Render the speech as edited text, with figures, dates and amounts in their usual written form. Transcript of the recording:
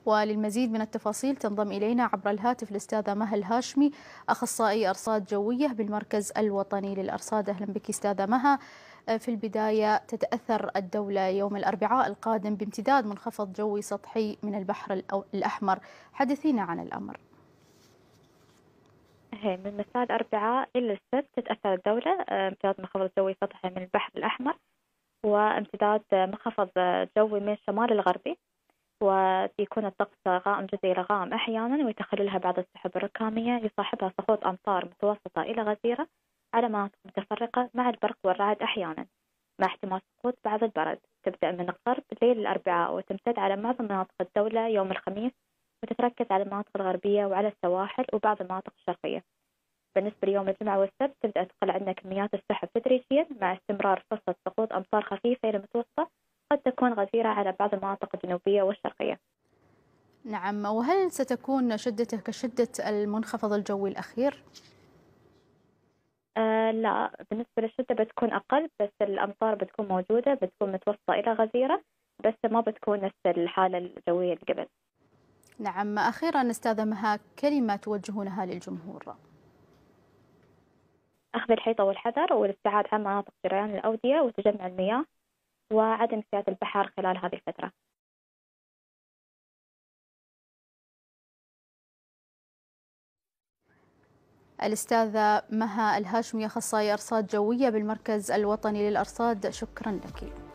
وللمزيد من التفاصيل تنضم إلينا عبر الهاتف الأستاذة مها الهاشمي، أخصائي أرصاد جوية بالمركز الوطني للأرصاد. أهلا بك أستاذة مها. في البداية، تتأثر الدولة يوم الأربعاء القادم بامتداد منخفض جوي سطحي من البحر الأحمر، حدثينا عن الأمر. من مساء الأربعاء إلى السبت تتأثر الدولة امتداد منخفض جوي سطحي من البحر الأحمر وامتداد منخفض جوي من الشمال الغربي، ويكون الطقس غائم جزئي إلى غائم أحيانا ويتخللها بعض السحب الركامية يصاحبها سقوط أمطار متوسطة إلى غزيرة على مناطق متفرقة مع البرق والرعد أحيانا مع احتمال سقوط بعض البرد. تبدأ من الغرب ليل الأربعاء وتمتد على معظم مناطق الدولة يوم الخميس، وتتركز على المناطق الغربية وعلى السواحل وبعض المناطق الشرقية. بالنسبة ليوم الجمعة والسبت تبدأ تقل عندنا كميات السحب تدريجيا مع استمرار فرصة سقوط أمطار خفيفة إلى متوسطة قد تكون غزيرة على بعض المناطق الجنوبية والشرقية. نعم، وهل ستكون شدته كشدة المنخفض الجوي الأخير؟ لا، بالنسبة للشدة بتكون أقل، بس الأمطار بتكون موجودة، بتكون متوسطة إلى غزيرة، بس ما بتكون نفس الحالة الجوية اللي قبل. نعم، أخيرا أستاذة مها، كلمة توجهونها للجمهور. أخذ الحيطة والحذر والابتعاد عن مناطق جريان الأودية وتجمع المياه وعدم سياحة البحر خلال هذه الفترة. الأستاذة مها الهاشمي، أخصائي أرصاد جوية بالمركز الوطني للأرصاد، شكرا لك.